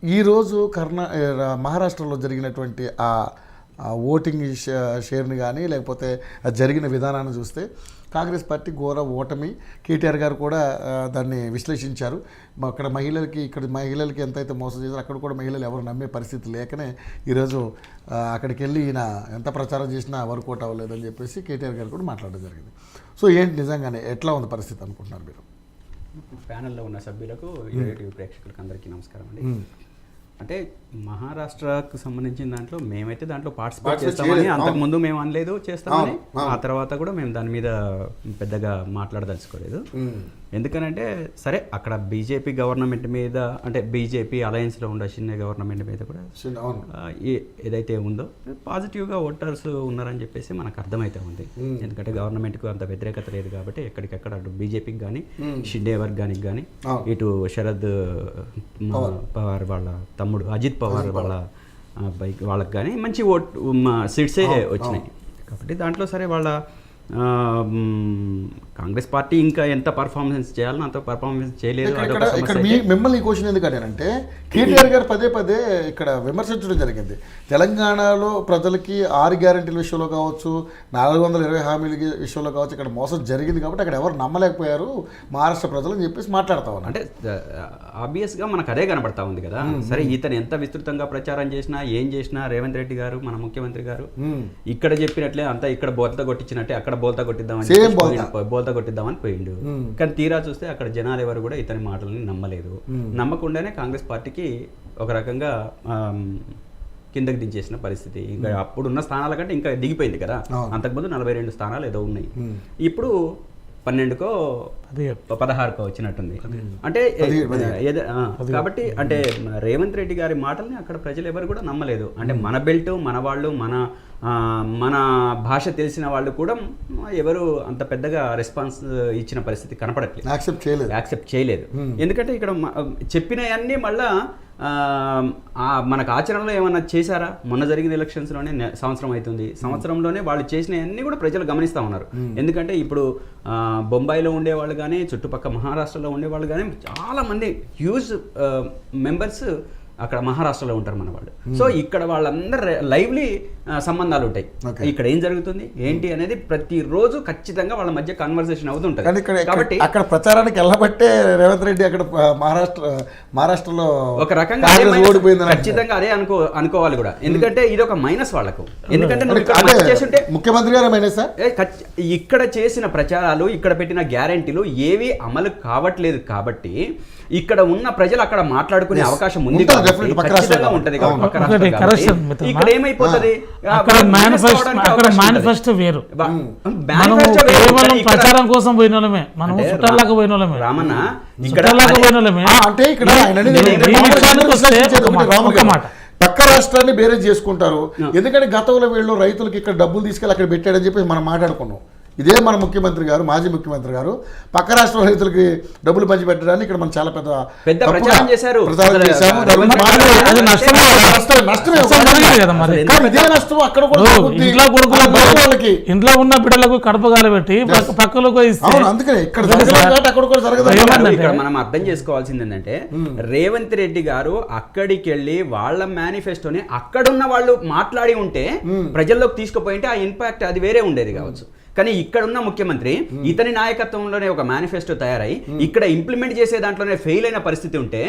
ఈరోజు మహారాష్ట్రలో జరిగినటువంటి ఆ ఓటింగ్ షేర్ని కానీ లేకపోతే జరిగిన విధానాన్ని చూస్తే కాంగ్రెస్ పార్టీ ఘోర ఓటమి. కేటీఆర్ గారు కూడా దాన్ని విశ్లేషించారు. అక్కడ మహిళలకి ఎంతైతే మోసం చేశారో అక్కడ కూడా మహిళలు ఎవరు నమ్మే పరిస్థితి లేకనే ఈరోజు అక్కడికి వెళ్ళి ఈయన ఎంత ప్రచారం చేసినా వర్కౌట్ అవ్వలేదని చెప్పేసి కేటీఆర్ గారు కూడా మాట్లాడడం జరిగింది. సో ఏంటి నిజంగానే ఎట్లా ఉంది పరిస్థితి అనుకుంటున్నారు మీరు? ప్యానెల్లో ఉన్న సభ్యులకు యూట్యూబ్ ప్రేక్షకులకు అందరికీ నమస్కారం అండి. అంటే మహారాష్ట్రకు సంబంధించిన దాంట్లో మేమైతే దాంట్లో పార్టిసిపేట్ చేస్తామని అంతకుముందు మేము అనలేదు, చేస్తామని. ఆ తర్వాత కూడా మేము దాని మీద పెద్దగా మాట్లాడదలుచుకోలేదు. ఎందుకనంటే సరే అక్కడ బీజేపీ గవర్నమెంట్ మీద, అంటే బీజేపీ అలయన్స్లో ఉండే చిన్న గవర్నమెంట్ మీద కూడా ఏదైతే ఉందో పాజిటివ్గా ఓటర్స్ ఉన్నారని చెప్పేసి మనకు అర్థమైతే ఉంది. ఎందుకంటే గవర్నమెంట్కు అంత వ్యతిరేకత లేదు కాబట్టి ఎక్కడికెక్కడ అటు బీజేపీకి కానీ షిండే వర్గానికి కానీ ఇటు శరద్ పవార్ వాళ్ళ తమ్ముడు అజిత్ పవార్ వాళ్ళకి కానీ మంచి సీట్సే వచ్చినాయి. కాబట్టి దాంట్లో సరే వాళ్ళ కాంగ్రెస్ పార్టీ ఇంకా ఎంత పర్ఫార్మెన్స్ చేయాలో అంత పర్ఫార్మెన్స్ చేయలేదు. ఇక్కడ మిమ్మల్ని క్వశ్చన్ ఎందుకంటే కేటీఆర్ గారు పదే పదే ఇక్కడ విమర్శించడం జరిగింది. తెలంగాణలో ప్రజలకి 6 గ్యారెంటీల విషయంలో కావచ్చు, 420 హామీల విషయంలో కావచ్చు ఇక్కడ మోసం జరిగింది కాబట్టి అక్కడ ఎవరు నమ్మలేకపోయారు మహారాష్ట్ర ప్రజలు అని చెప్పేసి మాట్లాడుతూ ఉన్నారు. అంటే ఆబ్వియస్గా మనకు అదే కనబడతా ఉంది కదా. సరే ఇతను ఎంత విస్తృతంగా ప్రచారం చేసినా ఏం చేసినా రేవంత్ రెడ్డి గారు మన ముఖ్యమంత్రి గారు ఇక్కడ చెప్పినట్లే అంతా ఇక్కడ బోల్తా కొట్టించినట్టే అక్కడ బోల్తా కొట్టిద్దామని పోయిండు. కానీ తీరా చూస్తే అక్కడ జనాలు ఎవరు కూడా ఇతని మాటలని నమ్మలేదు. నమ్మకుండానే కాంగ్రెస్ పార్టీకి ఒక రకంగా కిందకి దించేసిన పరిస్థితి. ఇంకా అప్పుడున్న స్థానాల కంటే ఇంకా దిగిపోయింది కదా. అంతకుముందు 42 స్థానాలు ఏదో ఉన్నాయి, ఇప్పుడు 12కో 16కో వచ్చినట్టుంది. అంటే కాబట్టి అంటే రేవంత్ రెడ్డి గారి మాటల్ని అక్కడ ప్రజలు ఎవరు కూడా నమ్మలేదు. అంటే మన బెల్ట్, మన వాళ్ళు, మన భాష తెలిసిన వాళ్ళు కూడా ఎవరు అంత పెద్దగా రెస్పాన్స్ ఇచ్చిన పరిస్థితి కనపడట్లేదు, యాక్సెప్ట్ చేయలేదు. ఎందుకంటే ఇక్కడ చెప్పినవన్నీ మళ్ళా మనకు ఆచరణలో ఏమన్నా చేశారా? మొన్న జరిగిన ఎలక్షన్స్లోనే సంవత్సరం అవుతుంది. సంవత్సరంలోనే వాళ్ళు చేసినవన్నీ కూడా ప్రజలు గమనిస్తూ ఉన్నారు. ఎందుకంటే ఇప్పుడు బొంబాయిలో ఉండేవాళ్ళు కానీ చుట్టుపక్కల మహారాష్ట్రలో ఉండేవాళ్ళు కానీ చాలామంది హ్యూజ్ మెంబర్స్ అక్కడ మహారాష్ట్రలో ఉంటారు మన వాళ్ళు. సో ఇక్కడ వాళ్ళందరూ లైవ్లీ సంబంధాలు ఉంటాయి. ఇక్కడ ఏం జరుగుతుంది ఏంటి అనేది ప్రతిరోజు ఖచ్చితంగా వాళ్ళ మధ్య కన్వర్సేషన్ అవుతుంటుంది. కాబట్టి అక్కడ ప్రచారానికి వెళ్ళబట్టే రేవంత్ రెడ్డి అక్కడ మహారాష్ట్రలో ఒక రకంగా ఖచ్చితంగా అదే అనుకోవాలి కూడా. ఎందుకంటే ఇది ఒక మైనస్ వాళ్ళకు. ఎందుకంటే ముఖ్యమంత్రి గారు మైనస్. ఇక్కడ చేసిన ప్రచారాలు, ఇక్కడ పెట్టిన గ్యారెంటీలు ఏవి అమలు కావట్లేదు కాబట్టి ఇక్కడ ఉన్న ప్రజలు అక్కడ మాట్లాడుకునే అవకాశం ఉంది. ఇక్కడ ఏమైపోతుంది, మేనిఫెస్టో వేరు, ప్రచారం కోసం పోయిన వాళ్ళమే, మనం చుట్టాలకు పోయిన వాళ్ళమే, రామన్న చుట్టాలకు పోయిన వాళ్ళమే. అంటే ఇక్కడ పక్క రాష్ట్రాన్ని బేరేజ్ చేసుకుంటారు. ఎందుకంటే గతంలో వీళ్ళు రైతులకు ఇక్కడ డబ్బులు తీసుకెళ్ళి అక్కడ పెట్టాడని చెప్పి మనం మాట్లాడుకున్నాం. ఇదే మన ముఖ్యమంత్రి గారు, మాజీ ముఖ్యమంత్రి గారు పక్క రాష్ట్ర రైతులకి డబ్బులు పంచిపెట్టడానికి ఇక్కడ మనం చాలా పెద్ద ప్రచారం చేశారు. ఇంట్లో ఉన్న బిడ్డలకు కడపగాలు పెట్టి పక్కలకు అందుకనే ఇక్కడ మనం అర్థం చేసుకోవాల్సింది ఏంటంటే రేవంత్ రెడ్డి గారు అక్కడికి వెళ్ళి వాళ్ళ మేనిఫెస్టోని అక్కడున్న వాళ్ళు మాట్లాడి ఉంటే ప్రజల్లోకి తీసుకుపోయింటే ఆ ఇంపాక్ట్ అది వేరే ఉండేది కావచ్చు. కానీ ఇక్కడ ఉన్న ముఖ్యమంత్రి ఇతని నాయకత్వంలోనే ఒక మేనిఫెస్టో తయారై ఇక్కడ ఇంప్లిమెంట్ చేసే దాంట్లోనే ఫెయిల్ అయిన పరిస్థితి ఉంటే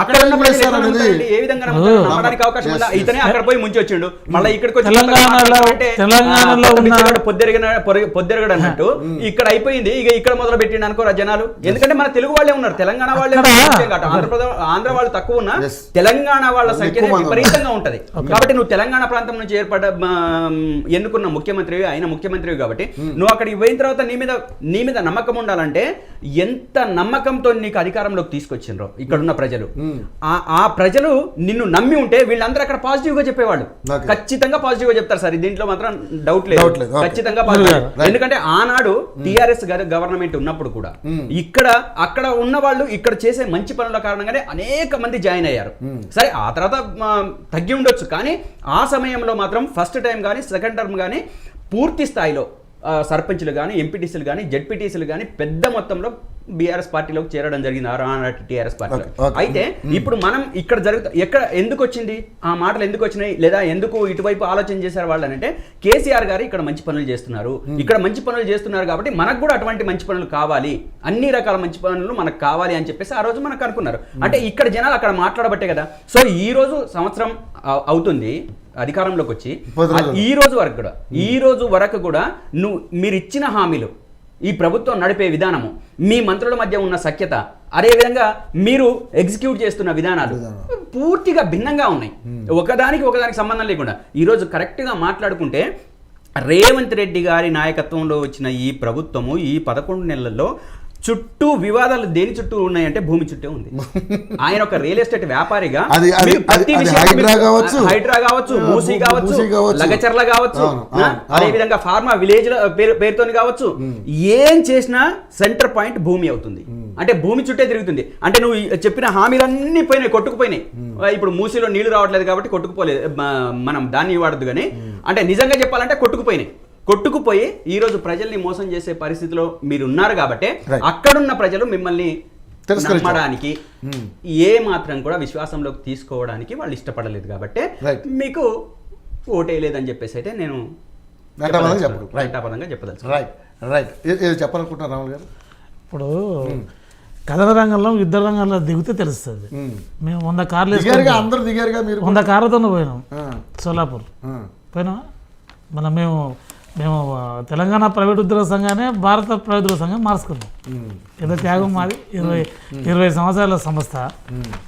అక్కడ ఏ విధంగా నమ్మడానికి అవకాశం ఉందా? ఇతనే అక్కడ పోయి ముంచి వచ్చిండు, మళ్ళీ ఇక్కడికి పొద్దెరగడు అన్నట్టు ఇక్కడ అయిపోయింది. ఇక ఇక్కడ మొదలు పెట్టిండు అనుకోరా జనాలు. ఎందుకంటే మన తెలుగు వాళ్ళే ఉన్నారు, తెలంగాణ వాళ్ళే, ఆంధ్ర వాళ్ళు తక్కువ ఉన్నా తెలంగాణ వాళ్ళ సంఖ్య విపరీతంగా ఉంటది. కాబట్టి నువ్వు తెలంగాణ ప్రాంతం నుంచి ఎన్నుకున్న ముఖ్యమంత్రి అయిన ముఖ్యమంత్రి కాబట్టి నువ్వు అక్కడికి పోయిన తర్వాత నీ మీద నమ్మకం ఉండాలంటే ఎంత నమ్మకంతో నీకు అధికారంలోకి తీసుకొచ్చిండ్రో ఇక్కడున్న ప్రజలు, ఆ ప్రజలు నిన్ను నమ్మి ఉంటే వీళ్ళందరూ అక్కడ పాజిటివ్ గా చెప్పేవాళ్ళు. ఖచ్చితంగా పాజిటివ్ గా చెప్తారు సార్, దీంట్లో మాత్రం డౌట్ లేదు, ఖచ్చితంగా పాజిటివ్. ఎందుకంటే ఆనాడు టిఆర్ఎస్ గవర్నమెంట్ ఉన్నప్పుడు కూడా అక్కడ ఉన్న వాళ్ళు ఇక్కడ చేసే మంచి పనుల కారణంగానే అనేక మంది జాయిన్ అయ్యారు. సరే ఆ తర్వాత తగ్గి ఉండొచ్చు, కానీ ఆ సమయంలో మాత్రం ఫస్ట్ టైం కానీ సెకండ్ టర్మ్ కానీ పూర్తి స్థాయిలో సర్పంచ్లు కానీ, ఎంపీటీసీలు కానీ, జెడ్పీటీసీలు కానీ పెద్ద మొత్తంలో బీఆర్ఎస్ పార్టీలోకి చేరడం జరిగింది, టీఆర్ఎస్ పార్టీలో. అయితే ఇప్పుడు మనం ఇక్కడ ఎందుకు వచ్చింది ఆ మాటలు, ఎందుకు వచ్చినాయి, లేదా ఎందుకు ఇటువైపు ఆలోచన చేశారు వాళ్ళు అంటే, కేసీఆర్ గారు ఇక్కడ మంచి పనులు చేస్తున్నారు, ఇక్కడ మంచి పనులు చేస్తున్నారు కాబట్టి మనకు కూడా అటువంటి మంచి పనులు కావాలి, అన్ని రకాల మంచి పనులు మనకు కావాలి అని చెప్పేసి ఆ రోజు మనకు అనుకున్నారు. అంటే ఇక్కడ జనాలు అక్కడ మాట్లాడబట్టే కదా. సో ఈ రోజు సంవత్సరం అవుతుంది అధికారంలోకి వచ్చి, ఈ రోజు వరకు కూడా మీరు ఇచ్చిన హామీలు, ఈ ప్రభుత్వం నడిపే విధానము, మీ మంత్రుల మధ్య ఉన్న సఖ్యత, అదేవిధంగా మీరు ఎగ్జిక్యూట్ చేస్తున్న విధానాలు పూర్తిగా భిన్నంగా ఉన్నాయి, ఒకదానికి సంబంధం లేకుండా. ఈరోజు కరెక్ట్గా మాట్లాడుకుంటే రేవంత్ రెడ్డి గారి నాయకత్వంలో వచ్చిన ఈ ప్రభుత్వము ఈ 11 నెలల్లో చుట్టూ వివాదాలు దేని చుట్టూ ఉన్నాయంటే భూమి చుట్టే ఉంది. ఆయన ఒక రియల్ ఎస్టేట్ వ్యాపారిగా హైడ్రా కావచ్చు, మూసీ కావచ్చు, లగచర్ల కావచ్చు, అదే విధంగా ఫార్మా విలేజ్ పేరుతో కావచ్చు, ఏం చేసినా సెంటర్ పాయింట్ భూమి అవుతుంది. అంటే భూమి చుట్టే తిరుగుతుంది. అంటే నువ్వు చెప్పిన హామీలన్నీ కొట్టుకుపోయినాయి. ఇప్పుడు మూసీలో నీళ్లు రావట్లేదు కాబట్టి కొట్టుకుపోలేదు, మనం దాన్ని వాడద్దు కానీ, అంటే నిజంగా చెప్పాలంటే కొట్టుకుపోయి ఈ రోజు ప్రజల్ని మోసం చేసే పరిస్థితిలో మీరు ఉన్నారు కాబట్టి అక్కడున్న ప్రజలు మిమ్మల్ని నమ్మడానికి ఏ మాత్రం కూడా విశ్వాసంలోకి తీసుకోవడానికి వాళ్ళు ఇష్టపడలేదు కాబట్టి మీకు ఓటేయలేదని చెప్పేసి అయితే నేను ఘంటాపదంగా చెప్పదలుచు. చెప్పాలనుకుంటున్నారు రాములు గారు. ఇప్పుడు కథన రంగంలో, యుద్ధ రంగంలో దిగితే తెలుస్తుంది. మేము 100 కార్లు అందరూ దిగారుగా, మీరు 100 కార్లతో పోయినాం సోలాపూర్ పోయినా. మేము తెలంగాణ ప్రైవేట్ ఉద్యోగ సంఘాన్ని భారత ప్రైవేట్ ఉద్యోగ సంఘం మార్చుకున్నాం. ఏదో త్యాగం మాది. 20 సంవత్సరాల సంస్థ.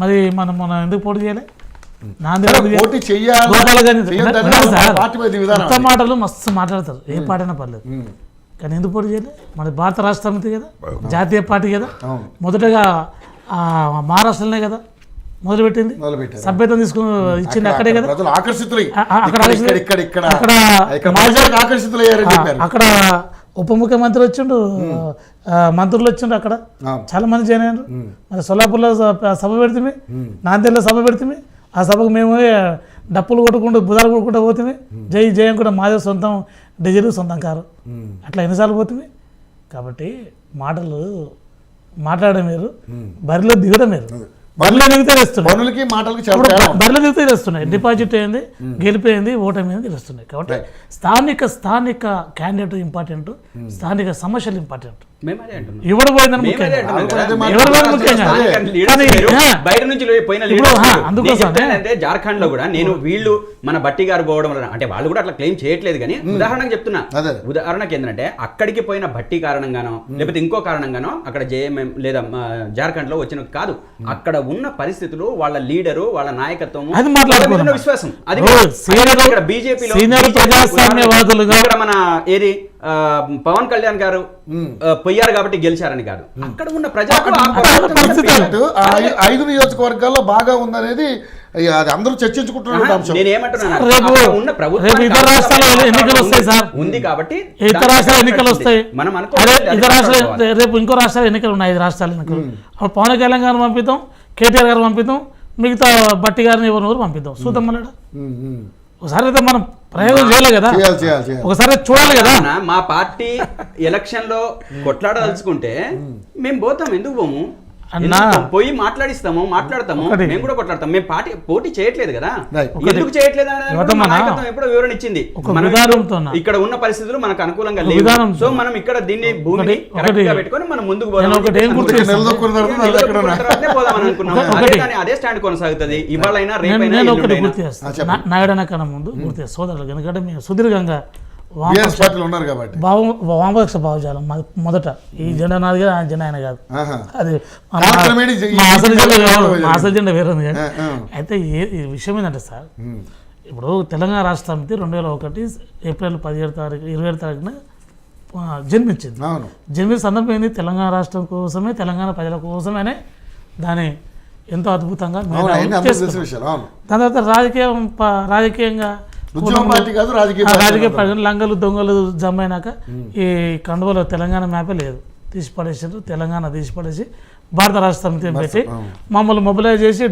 మరి మనం ఎందుకు పోటీ చేయలే? కొత్త మాటలు మస్తు మాట్లాడతారు, ఏ పాటైనా పర్లేదు, కానీ ఎందుకు పోటీ చేయలే? మన భారత రాష్ట్ర సమితి కదా, జాతీయ పార్టీ కదా, మొదటగా మహారాష్ట్రలోనే కదా మొదలుపెట్టింది, సభ్యత్వం తీసుకుని ఇచ్చింది అక్కడే కదా. అక్కడ ఉప ముఖ్యమంత్రి వచ్చిండు, మంత్రులు వచ్చిండ్రు, అక్కడ చాలా మంది జాయిన్ అయ్యారు. మరి సోలాపూర్లో సభ పెడుతుంది, నాందేడ్లో సభ పెడుతుంది. ఆ సభకు మేము డప్పులు కొట్టుకుంటూ బుధాలు కొట్టుకుంటూ పోతుంది. జయం కూడా మాదే సొంతం డీజిల్, సొంతం కారు. అట్లా ఎన్నిసార్లు పోతుంది. కాబట్టి మాటలు మాట్లాడడం మీరు, బరిలో దిగడం మీరు. బరిలో దిగితే తెలుస్తున్నాయి. డిపాజిట్ అయింది, గెలిపోయింది, ఓటమి తెలుస్తున్నాయి. కాబట్టి స్థానిక క్యాండిడేట్ ఇంపార్టెంట్, స్థానిక సమస్యలు ఇంపార్టెంట్. ఎవరు పోయిందని జార్ఖండ్ లో కూడా నేను వీళ్ళు మన బట్టి గారు పోవడం వల్ల, అంటే వాళ్ళు కూడా అట్లా క్లెయిమ్ చేయట్లేదు కానీ ఉదాహరణకు చెప్తున్నా. ఉదాహరణకి ఏంటంటే అక్కడికి పోయిన బట్టి కారణంగానో లేకపోతే ఇంకో కారణంగానో అక్కడ జేఎంఎం లేదా జార్ఖండ్ లో వచ్చిన కాదు, అక్కడ ఉన్న పరిస్థితులు, వాళ్ళ లీడరు, వాళ్ళ నాయకత్వం, విశ్వాసం, అది బీజేపీలో మన ఏది పవన్ కళ్యాణ్ గారు పోయారు కాబట్టి గెలిచారని కాదు, అక్కడ ఉన్న ప్రజలు 5 నియోజకవర్గాల్లో బాగా ఉందనేది అది అందరూ చర్చించుకుంటున్నారు. నేనేమంటున్నాను, ఉంది కాబట్టి ఇతర రాష్ట్రాలు ఎన్నికలు వస్తాయి. మనం రేపు ఇంకో రాష్ట్రాలు ఎన్నికలు ఉన్నాయి, 5 రాష్ట్రాల ఎన్నికలు. పవన్ కళ్యాణ్ గారిని పంపిద్దాం, కేటీఆర్ గారు పంపిద్దాం, మిగతా బట్టి గారిని ఎవరు పంపిద్దాం, చూద్దాం. మళ్ళీ ఒకసారి అయితే మనం ప్రయోగం చేయాలి కదా, ఒకసారి చూడాలి కదా. మా పార్టీ ఎలక్షన్ లో కొట్లాడదలుచుకుంటే మేము పోతాం, ఎందుకు పోము? పోయి మాట్లాడతాము, మేము కూడా కొట్లాడతాం. మేము పోటీ చేయట్లేదు కదా, ఎందుకు చేయట్లేదు ఎప్పుడో వివరణ ఇచ్చింది. ఇక్కడ ఉన్న పరిస్థితులు మనకు అనుకూలంగా లేవు, సో మనం ఇక్కడ దీన్ని భూమిని పెట్టుకొని మనం ముందుకు పోదాం అనుకున్నాం. అదే స్టాండ్ కొనసాగుతుంది ఇవాళైనా రేపైనా. నాయుడు కన్నా ముందు గుర్తు సోదరులు, ఎందుకంటే మేము సుదీర్ఘంగా వామపక్ష భావజాలం మొదట. ఈ జెండా నాది కదా, ఆ జెండా ఆయన కాదు, అది అసలు జెండా వేరే ఉంది. కానీ అయితే ఈ విషయం ఏంటంటే సార్, ఇప్పుడు తెలంగాణ రాష్ట్ర సమితి 2001 ఏప్రిల్ 27 తారీఖున జన్మించింది. జన్మించిన సందర్భం ఏంది? తెలంగాణ రాష్ట్రం కోసమే, తెలంగాణ ప్రజల కోసమే దాన్ని ఎంతో అద్భుతంగా దాని తర్వాత రాజకీయంగా రాజకీయ ప్రజలు లంగలు దొంగలు జమ్మైనాక ఈ కండువలో తెలంగాణ మ్యాపే లేదు, తీసిపడేసారు. తెలంగాణ తీసిపడేసి భారత రాష్ట్ర సమితి పెట్టి మమ్మల్ని మొబిలైజ్ చేసి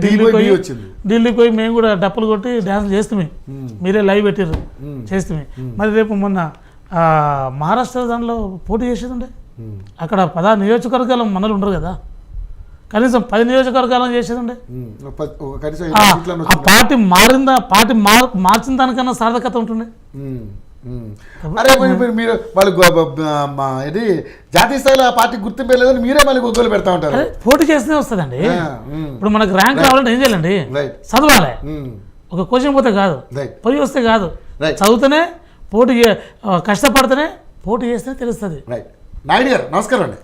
ఢిల్లీకి పోయి మేము కూడా డప్పులు కొట్టి డ్యాన్స్ చేస్తామే, మీరే లైవ్ పెట్టారు చేస్తామే. మరి రేపు మొన్న మహారాష్ట్ర దానిలో పోటీ చేసేది ఉండే అక్కడ 10 నియోజకవర్గాలు మనలు ఉండరు కదా, కనీసం 10 నియోజకవర్గాలను చేసేది ఉండే. కనీసం ఆ పార్టీ మార్చిన దానికన్నా సార్థకత ఉంటుండే. అరే మీరు వాళ్ళు ఇది జాతీయ స్థాయిలో ఆ పార్టీ గుర్తింపే లేదని మీరే మళ్ళీ గొగ్గలు పెడతా ఉంటారు. పోటీ చేస్తేనే వస్తుందండి. ఇప్పుడు మనకు ర్యాంక్ రావాలంటే ఏం చేయాలండి? చదవాలి. ఒక క్వశ్చన్ పోతే కాదు, పోయి వస్తే కాదు, చదివితేనే పోటీ కష్టపడితేనే పోటీ చేస్తేనే తెలుస్తుంది. నాయుడు గారు నమస్కారం అండి.